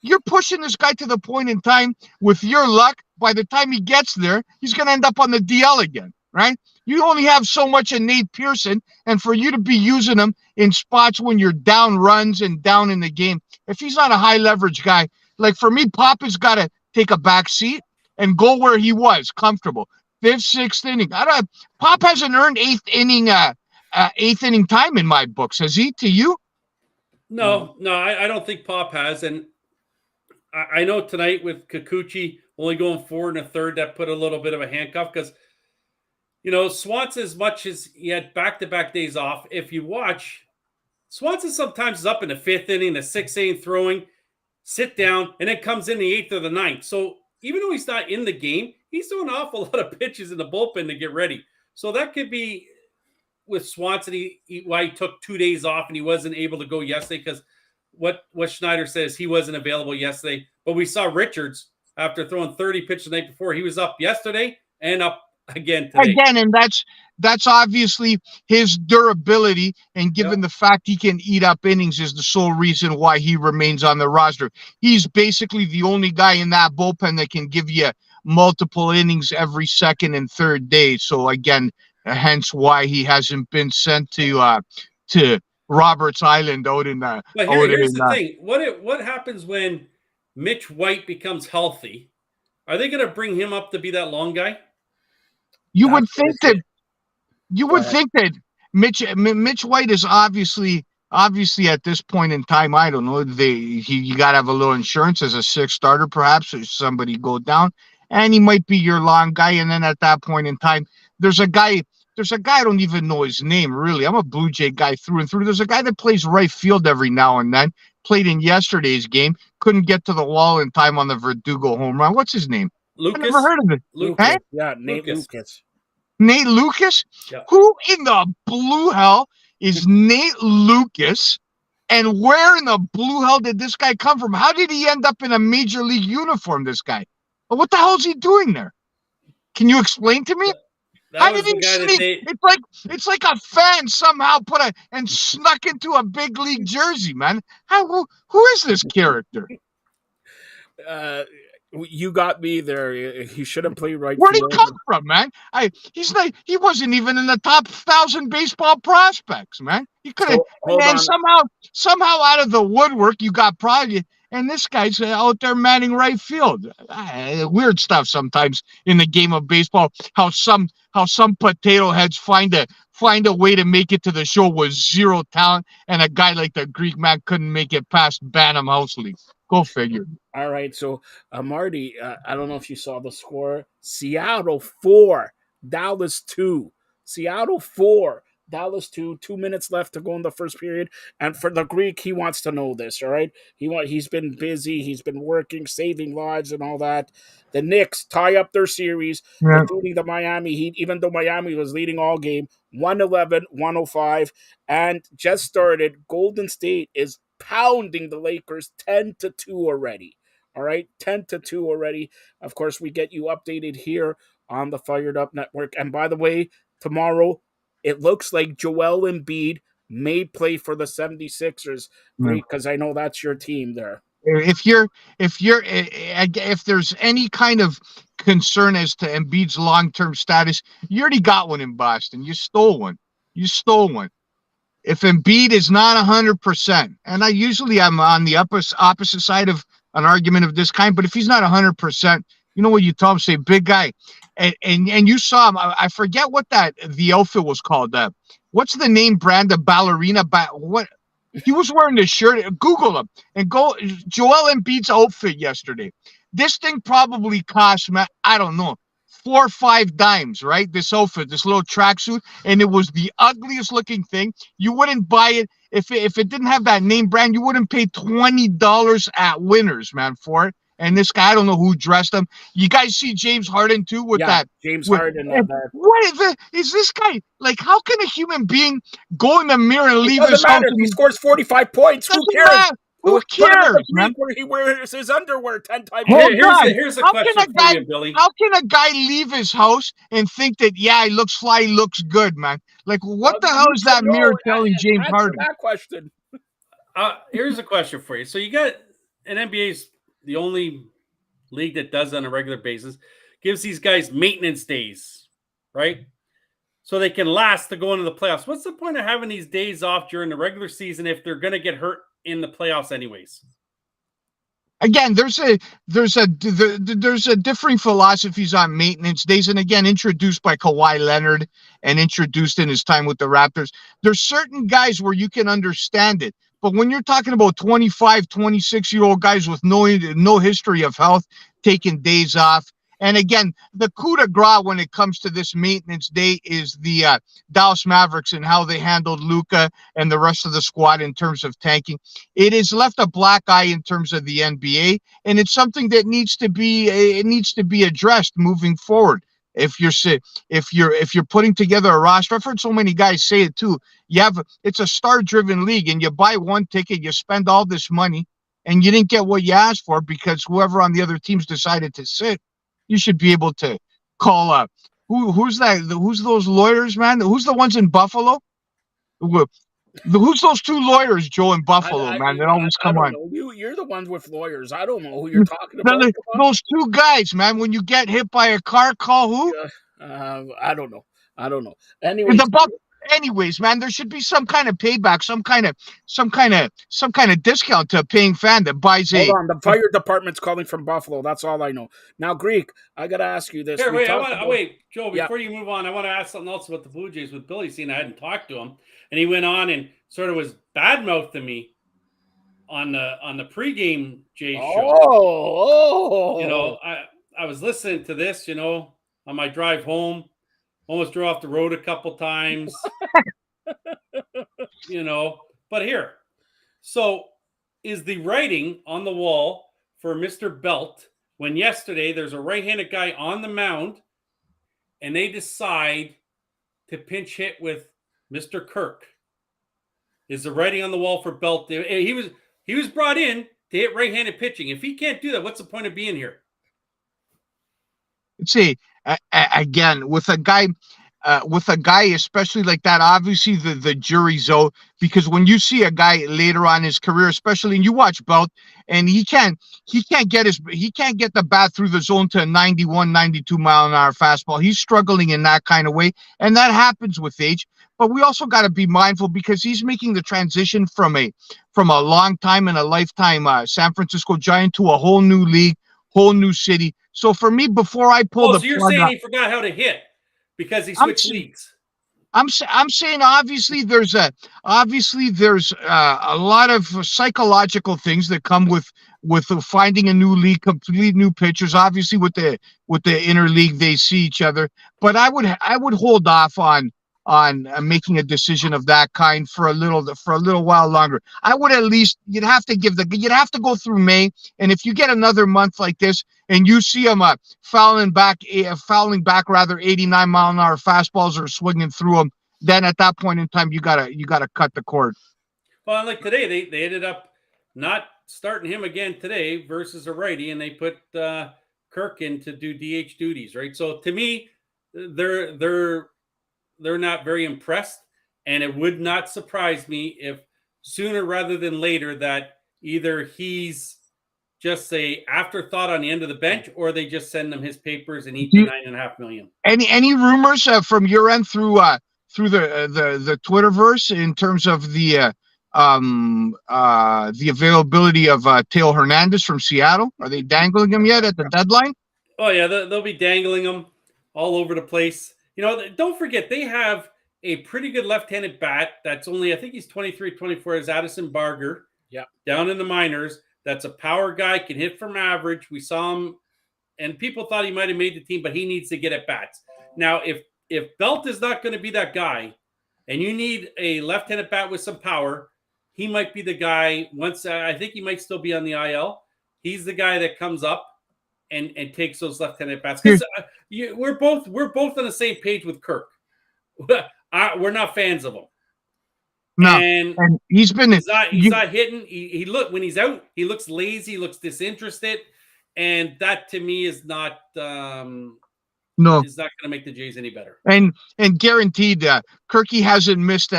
You're pushing this guy to the point in time, with your luck, by the time he gets there, he's going to end up on the DL again, right? You only have so much of Nate Pearson, and for you to be using him in spots when you're down runs and down in the game, if he's not a high leverage guy, like for me, Pop has got to take a back seat and go where he was comfortable. 5th, 6th inning. Pop hasn't earned 8th inning time in my books, has he? To you? No, I don't think Pop has, and I know tonight with Kikuchi only going 4 1/3, that put a little bit of a handcuff because. You know, Swanson, as much as he had back-to-back days off, if you watch, Swanson sometimes is up in the 5th inning, the 6th inning throwing, sit down, and then comes in the 8th or the 9th. So even though he's not in the game, he's doing an awful lot of pitches in the bullpen to get ready. So that could be with Swanson, why he took 2 days off and he wasn't able to go yesterday because what Schneider says, he wasn't available yesterday. But we saw Richards, after throwing 30 pitches the night before, he was up yesterday and up again today. And that's obviously his durability, and given the fact he can eat up innings is the sole reason why he remains on the roster. He's basically the only guy in that bullpen that can give you multiple innings every 2nd and 3rd day. So again, hence why he hasn't been sent to Roberts Island out in But here's the thing: what happens when Mitch White becomes healthy? Are they going to bring him up to be that long guy? You would That's what think I that say. you Go would ahead. think that Mitch White is obviously at this point in time. I don't know. You got to have a little insurance as a sixth starter, perhaps, if somebody go down, and he might be your long guy. And then at that point in time, there's a guy. There's a guy I don't even know his name really. I'm a Blue Jay guy through and through. There's a guy that plays right field every now and then. Played in yesterday's game. Couldn't get to the wall in time on the Verdugo home run. What's his name? I never Lucas. heard of it. Lucas. Hey? Yeah, Nate Lucas. Lucas. Nate Lucas? Yeah. Who in the blue hell is Nate Lucas? And where in the blue hell did this guy come from? How did he end up in a major league uniform, this guy? What the hell is he doing there? Can you explain to me? That How was did the he guy that sneak? It's like a fan somehow snuck into a big league jersey, man. Who is this character? You got me there. He shouldn't play right Where'd he field. come from, man? He wasn't even in the top 1,000 baseball prospects, man. He could have, So, hold and on. somehow out of the woodwork, you got probably, and this guy's out there manning right field. Weird stuff sometimes in the game of baseball. How some potato heads find a way to make it to the show with zero talent, and a guy like the Greek man couldn't make it past Bantam House League. Go figure. All right, so Marty, I don't know if you saw the score. Seattle 4, Dallas 2. Seattle 4, Dallas 2. 2 minutes left to go in the first period. And for the Greek, he wants to know this, all right? He's been busy. He's been working, saving lives and all that. The Knicks tie up their series, Yeah. defeating the Miami Heat, even though Miami was leading all game, 111-105. And just started, Golden State is pounding the Lakers 10-2 already. All right, 10-2 already. Of course, we get you updated here on the Fired Up Network. And by the way, tomorrow, it looks like Joel Embiid may play for the 76ers. Great, because I know that's your team there. If there's any kind of concern as to Embiid's long-term status, you already got one in Boston. You stole one. If Embiid is not 100%, and I'm on the opposite side of an argument of this kind, but if he's not 100%, you know what you tell him? Say, big guy, and you saw him. I forget what the outfit was called. What's the name brand of ballerina? What he was wearing the shirt. Google him and go Joel Embiid's outfit yesterday. This thing probably cost, I don't know, 4 or 5 dimes, right? This outfit, this little tracksuit, and it was the ugliest looking thing. You wouldn't buy it if it didn't have that name brand. You wouldn't pay $20 at Winners, man, for it. And this guy, I don't know who dressed him. You guys see James Harden too with that? James Harden. What is this guy? Like, how can a human being go in the mirror and leave his house? He scores 45 points. Who cares? Who cares, man? Where he wears his underwear 10 times. Here's a question for you, Billy. How can a guy leave his house and think that, yeah, he looks fly, he looks good, man? Like, what the hell is that mirror telling James Harden? That question. Here's a question for you. So you got an NBA's the only league that does on a regular basis, gives these guys maintenance days, right? So they can last to go into the playoffs. What's the point of having these days off during the regular season if they're going to get hurt in the playoffs anyways? Again, there's a differing philosophies on maintenance days, and again, introduced by Kawhi Leonard and introduced in his time with the Raptors. There's certain guys where you can understand it, but when you're talking about 25, 26-year-old guys with no history of health taking days off, and again, the coup de grace when it comes to this maintenance day is the Dallas Mavericks and how they handled Luka and the rest of the squad in terms of tanking. It has left a black eye in terms of the NBA, and it's something that needs to be addressed moving forward. If you're putting together a roster, I've heard so many guys say it too. It's a star-driven league, and you buy one ticket, you spend all this money, and you didn't get what you asked for because whoever on the other teams decided to sit. You should be able to call up. Who's that? Who's those lawyers, man? Who's the ones in Buffalo? Who's those 2 lawyers, Joe, in Buffalo, man? They always come on. You're the ones with lawyers. I don't know who you're talking about. Those 2 guys, man. When you get hit by a car, call who? I don't know. Anyway, anyways, man, there should be some kind of payback, some kind of discount to a paying fan that buys Hold on, the fire department's calling from Buffalo. That's all I know. Now, Greek, I got to ask you this. Here, We wait, talked about- wait, Joe, Yeah. before you move on, I want to ask something else about the Blue Jays with Billy, seeing I hadn't talked to him. And he went on and sort of was badmouthing me on the pregame Jays show. Oh. You know, I was listening to this, you know, on my drive home. Almost drove off the road a couple times. You know, but here. So is the writing on the wall for Mr. Belt when yesterday there's a right-handed guy on the mound and they decide to pinch hit with Mr. Kirk? Is the writing on the wall for Belt? He was brought in to hit right-handed pitching. If he can't do that, what's the point of being here? See, again, with a guy especially like that, obviously the jury's out, because when you see a guy later on in his career, especially, and you watch Belt, and he can't get the bat through the zone to a 91, 92 mile an hour fastball. He's struggling in that kind of way, and that happens with age. But we also got to be mindful, because he's making the transition from a long time and a lifetime San Francisco Giant to a whole new league, whole new city. So for me, before I pull the so you're plug saying out, he forgot how to hit because he switched leagues? I'm saying obviously there's a lot of psychological things that come with finding a new league, completely new pitchers. Obviously with the interleague, they see each other, but I would hold off on making a decision of that kind for a little while longer. I would at least, you'd have to go through May, and if you get another month like this and you see him fouling back 89 mile an hour fastballs or swinging through them, then at that point in time you gotta cut the cord. Well, like today, they ended up not starting him again today versus a righty, and they put Kirk in to do DH duties, right? So to me, they're not very impressed, and it would not surprise me if sooner rather than later that either he's just a afterthought on the end of the bench, or they just send him his papers and eat the $9.5 million. Any rumors from your end through the Twitterverse in terms of the availability of Teo Hernandez from Seattle? Are they dangling him yet at the deadline? Oh yeah, they'll be dangling him all over the place. You know, don't forget, they have a pretty good left-handed bat that's only, I think he's 23, 24, is Addison Barger. Yeah. Down in the minors. That's a power guy, can hit from average. We saw him, and people thought he might have made the team, but he needs to get at bats. Now, if Belt is not going to be that guy, and you need a left-handed bat with some power, he might be the guy. Once I think he might still be on the IL. He's the guy that comes up and takes those left-handed bats. Because we're both on the same page with Kirk. We're not fans of him. No, and he's not hitting. He when he's out, he looks lazy, looks disinterested, and that to me is not is not going to make the Jays any better. And guaranteed, Kirky hasn't missed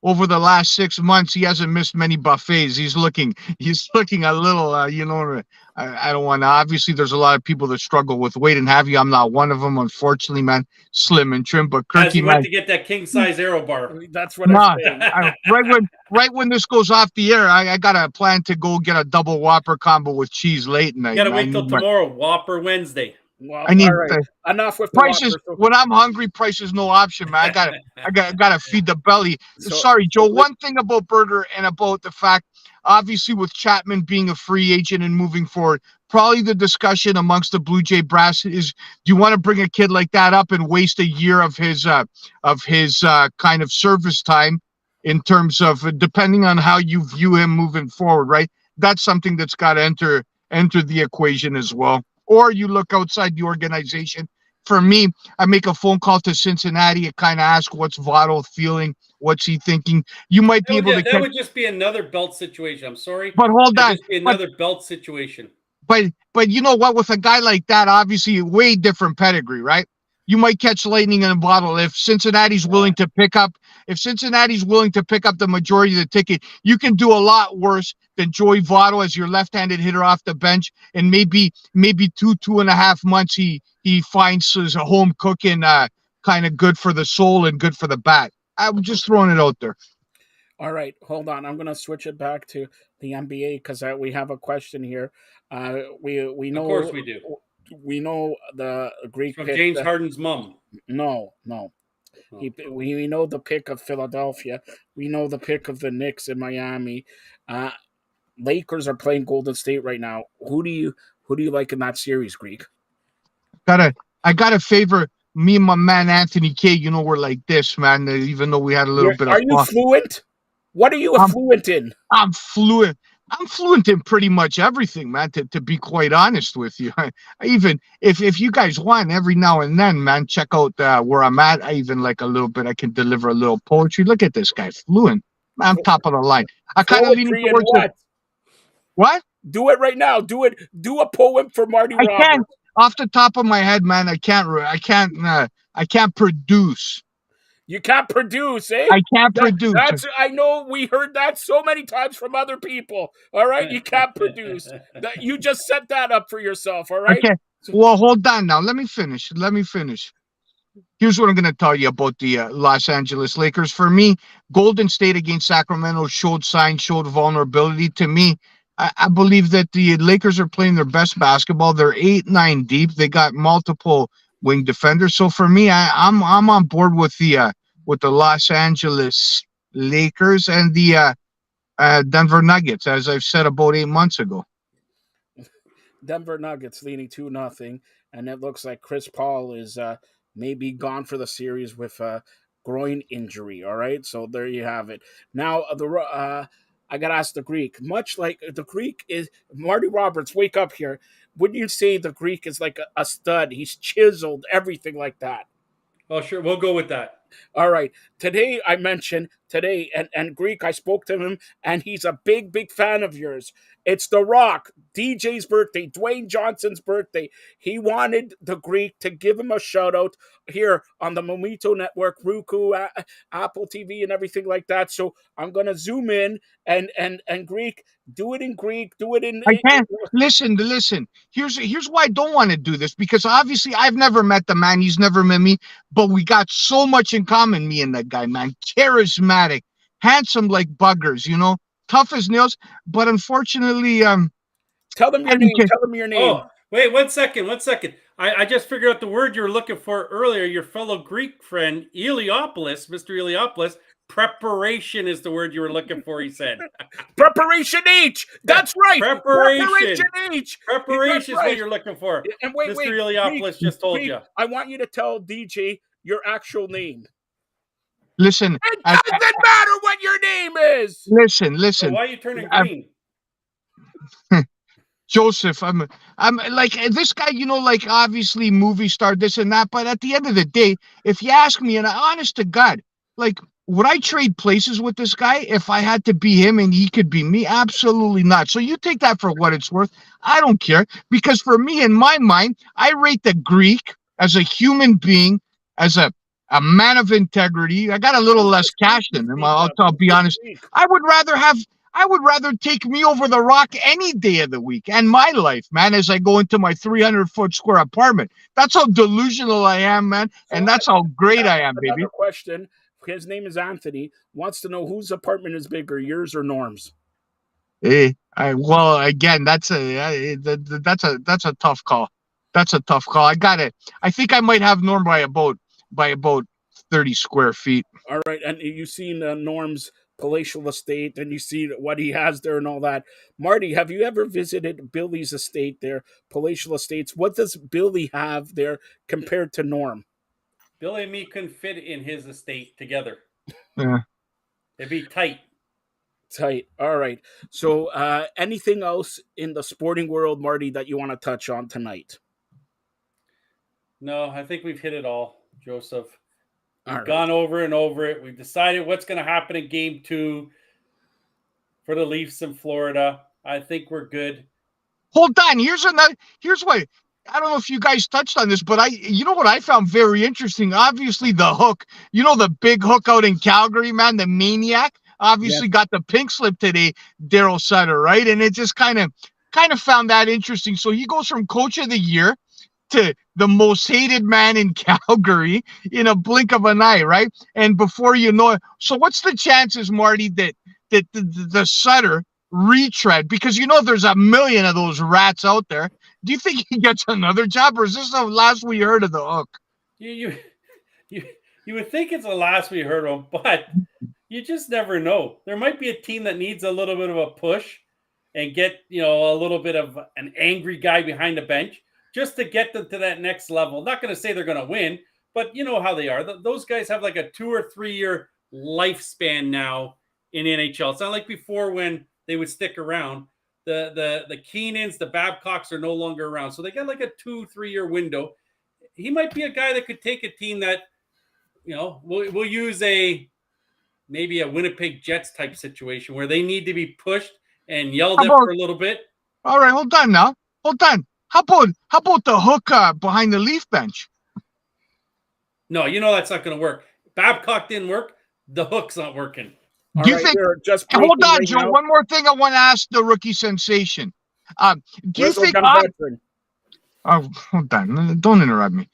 over the last 6 months. He hasn't missed many buffets. He's looking a little. I don't want to. Obviously, there's a lot of people that struggle with weight and have you. I'm not one of them, unfortunately, man. Slim and trim, but Kirky, as he went to get that king size Aero bar. That's what I'm saying. right when this goes off the air, I got a plan to go get a double Whopper combo with cheese late night. You gotta wait till tomorrow, Whopper Wednesday. Well, I need enough with prices. When I'm hungry, price is no option, man. I gotta feed the belly. Sorry, Joe. One thing about Berger and about the fact, obviously, with Chapman being a free agent and moving forward, probably the discussion amongst the Blue Jay brass is: do you want to bring a kid like that up and waste a year of his kind of service time in terms of depending on how you view him moving forward, right? That's something that's got to enter the equation as well. Or you look outside the organization. For me, I make a phone call to Cincinnati and kind of ask what's Votto feeling, what's he thinking. You might be able to. That would just be another Belt situation. I'm sorry, but hold on, just be another Belt situation. But you know what? With a guy like that, obviously, way different pedigree, right? You might catch lightning in a bottle if Cincinnati's willing to pick up. If Cincinnati's willing to pick up the majority of the ticket, you can do a lot worse than Joey Votto as your left-handed hitter off the bench, and maybe 2.5 months he finds his home cooking kind of good for the soul and good for the bat. I'm just throwing it out there. All right, hold on. I'm going to switch it back to the NBA because we have a question here. We know, Of course we do. We know the Greek From pick. James Harden's mom. No. Oh. We know the pick of Philadelphia. We know the pick of the Knicks in Miami. Lakers are playing Golden State right now. Who do you like in that series, Greek? I gotta favor me and my man Anthony K. You know, we're like this, man. Even though we had a little bit of fun. Are you fluent? What are you fluent in? I'm fluent. I'm fluent in pretty much everything, man. To be quite honest with you, I even if you guys want, every now and then, man, check out where I'm at. I even like a little bit. I can deliver a little poetry. Look at this guy, fluent. I'm top of the line. I kind of lean towards what? Do it right now. Do it. Do a poem for Marty Roberts. I can't off the top of my head, man. I can't produce. You can't produce, eh? I can't produce. I know we heard that so many times from other people. All right, you can't produce. You just set that up for yourself. All right. Okay. Well, hold on now. Let me finish. Here's what I'm going to tell you about the Los Angeles Lakers. For me, Golden State against Sacramento showed vulnerability. To me, I believe that the Lakers are playing their best basketball. They're 8-9 deep. They got multiple wing defenders. So for me, I'm on board with the Los Angeles Lakers and the Denver Nuggets, as I've said about 8 months ago. Denver Nuggets leading 2-0, and it looks like Chris Paul is maybe gone for the series with a groin injury. All right, so there you have it. Now I got to ask the Greek. Much like the Greek is Marty Roberts, wake up here. Wouldn't you say the Greek is like a stud? He's chiseled, everything like that. Oh, sure. We'll go with that. All right. Today, and Greek, I spoke to him, and he's a big, big fan of yours. It's The Rock, DJ's birthday, Dwayne Johnson's birthday. He wanted the Greek to give him a shout-out here on the Mometu Network, Roku, Apple TV, and everything like that. So I'm going to zoom in, and Greek, do it in Greek, do it in... I can't. Listen. Here's why I don't want to do this, because obviously I've never met the man. He's never met me, but we got so much in common, me and that guy, man. Charismatic, handsome like buggers, you know, tough as nails. But unfortunately, tell them your name. Oh, wait, 1 second. I just figured out the word you were looking for earlier. Your fellow Greek friend, Mr. Eliopoulos. Preparation is the word you were looking for, he said. Preparation H. That's right. Preparation H. Preparation is what you're looking for. And wait, Mr. Eliopoulos just told you. I want you to tell DJ your actual name. Listen. It doesn't matter what your name is. Listen. So why are you turning green? Joseph, I'm like this guy, you know, like obviously movie star, this and that. But at the end of the day, if you ask me, and honest to God, like, would I trade places with this guy if I had to be him and he could be me? Absolutely not. So you take that for what it's worth. I don't care, because for me, in my mind, I rate the Greek as a human being, as a man of integrity. I got a little less cash than him. I'll be honest. I would rather take me over the Rock any day of the week and my life, man, as I go into my 300-foot square apartment. That's how delusional I am, man. And that's how great I am, baby. Another question. His name is Anthony. Wants to know whose apartment is bigger, yours or Norm's? Well, again, that's a tough call. That's a tough call. I think I might have Norm by about 30 square feet. All right, and you've seen Norm's palatial estate, and you see what he has there and all that. Marty, have you ever visited Billy's estate there, palatial estates? What does Billy have there compared to Norm? Billy and me couldn't fit in his estate together. Yeah. It'd be tight. All right. So anything else in the sporting world, Marty, that you want to touch on tonight? No, I think we've hit it all, Joseph. We've gone over and over it. We've decided what's going to happen in Game 2 for the Leafs in Florida. I think we're good. Hold on. Here's what. I don't know if you guys touched on this, but you know what I found very interesting? Obviously, the hook, you know, the big hook out in Calgary, man, the maniac, obviously got the pink slip today, Daryl Sutter, right? And it just kind of found that interesting. So he goes from coach of the year to the most hated man in Calgary in a blink of an eye, right? And before you know it, so what's the chances, Marty, that the Sutter retread, because there's a million of those rats out there. Do you think he gets another job, or is this the last we heard of the Hook? You would think it's the last we heard of him, but you just never know. There might be a team that needs a little bit of a push and get a little bit of an angry guy behind the bench just to get them to that next level. Not going to say they're going to win, but you know how they are. Those guys have like a 2 or 3 year lifespan now in NHL. It's not like before when they would stick around. The Keenans, the Babcocks are no longer around. So they got like a 2-3 year window. He might be a guy that could take a team that, we'll use maybe a Winnipeg Jets type situation where they need to be pushed and yelled at for a little bit. All right, hold on now. Hold on. How about the Hook behind the Leaf bench? No, that's not going to work. Babcock didn't work. The Hook's not working. Do you think? Hold on, Joe. Now. One more thing I want to ask the rookie sensation. Do you think? Oh, hold on! Don't interrupt me.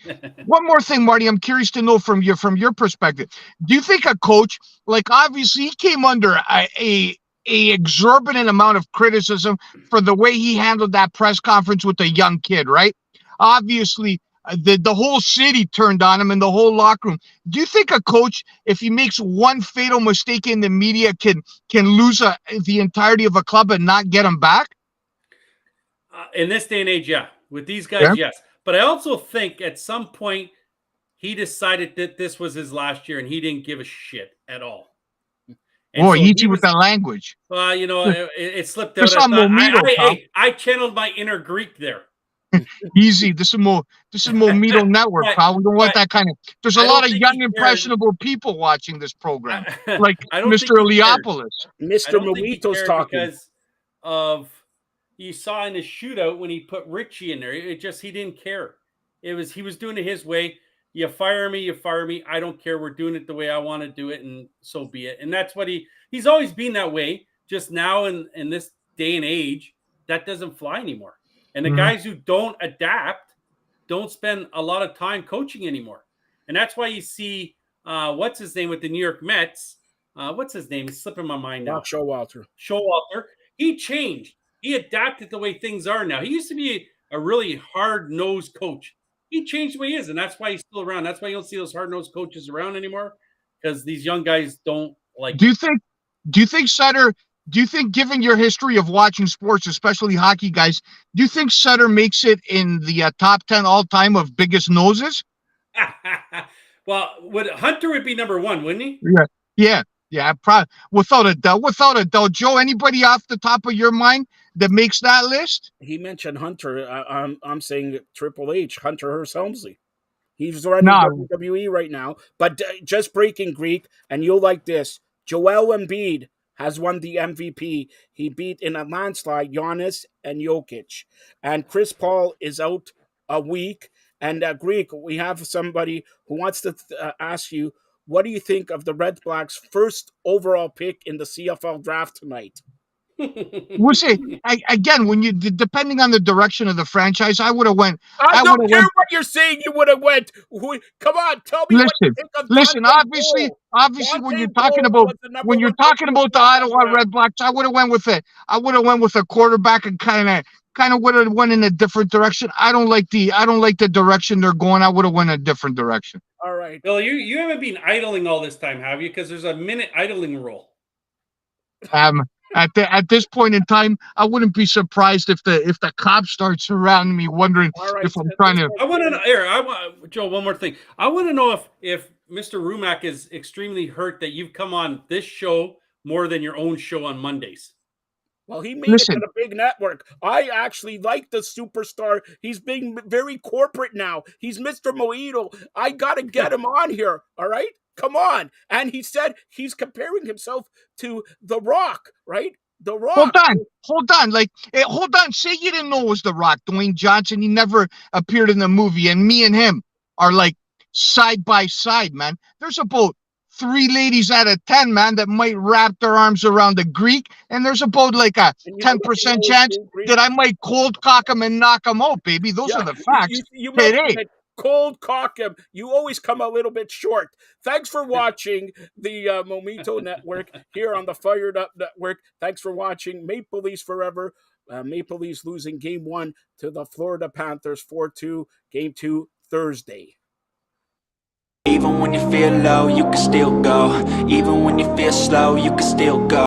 One more thing, Marty. I'm curious to know from your perspective. Do you think a coach, like obviously he came under a exorbitant amount of criticism for the way he handled that press conference with the young kid, right? Obviously, the whole city turned on him and the whole locker room. Do you think a coach, if he makes one fatal mistake in the media, can lose the entirety of a club and not get him back? In this day and age, yeah. With these guys, yes. But I also think at some point he decided that this was his last year and he didn't give a shit at all. And boy, so easy with that language. Well, it slipped out. I channeled my inner Greek there. Easy. This is Mometu Network, pal. We don't want that kind of. There's a lot of young, impressionable people watching this program, like Mr. Leopolis. Mr. Mometu's talking because of you saw in his shootout when he put Richie in there. He didn't care. He was doing it his way. You fire me. I don't care. We're doing it the way I want to do it, and so be it. And that's what he's always been that way. Just now in this day and age, that doesn't fly anymore. And the guys who don't adapt don't spend a lot of time coaching anymore. And that's why you see, what's his name with the New York Mets? What's his name? It's slipping my mind now. Showalter. He changed. He adapted the way things are now. He used to be a really hard-nosed coach. He changed the way he is, and that's why he's still around. That's why you don't see those hard-nosed coaches around anymore, because these young guys don't like. Do you think Sutter? Do you think, given your history of watching sports, especially hockey guys, do you think Sutter makes it in the top 10 all-time of biggest noses? Well, Hunter would be number 1, wouldn't he? Yeah. Probably without a doubt. Joe, anybody off the top of your mind that makes that list? He mentioned Hunter. I'm saying Triple H, Hunter Hearst Helmsley. He's running WWE right now. But just breaking Greek, and you'll like this. Joel Embiid has won the MVP. He beat in a landslide Giannis and Jokic. And Chris Paul is out a week. And Greek, we have somebody who wants to ask you, what do you think of the Red Blacks' first overall pick in the CFL draft tonight? We'll see. Again, when you depending on the direction of the franchise, I would have went. I don't care what you're saying. You would have went. Come on, tell me. Listen. Obviously, when you're talking about the Ottawa Red Blacks, I would have went with it. I would have went with a quarterback and kind of would have went in a different direction. I don't like the direction they're going. I would have went a different direction. All right, Bill, you haven't been idling all this time, have you? Because there's a minute idling rule. At this point in time, I wouldn't be surprised if the cops start surrounding me, wondering if I'm trying to. I want to know, Joe. One more thing. I want to know if Mr. Rumack is extremely hurt that you've come on this show more than your own show on Mondays. Well, he made it to a big network. I actually like the superstar. He's being very corporate now. He's Mr. Mometu. I got to get him on here. All right? Come on. And he said he's comparing himself to The Rock, right? The Rock. Hold on. Say you didn't know it was The Rock, Dwayne Johnson. He never appeared in the movie. And me and him are like side by side, man. There's about 3 ladies out of 10, man, that might wrap their arms around the Greek, and there's about like a And you know what 10% always chance do, Greek? that I might cold cock them and knock them out, baby. Those are the facts. You mentioned Today. it. Cold cock him. You always come a little bit short. Thanks for watching the Mometu Network here on the Fired Up Network. Thanks for watching Maple Leafs Forever. Maple Leafs losing Game 1 to the Florida Panthers 4-2. Game 2 Thursday. Even when you feel low, you can still go. Even when you feel slow, you can still go.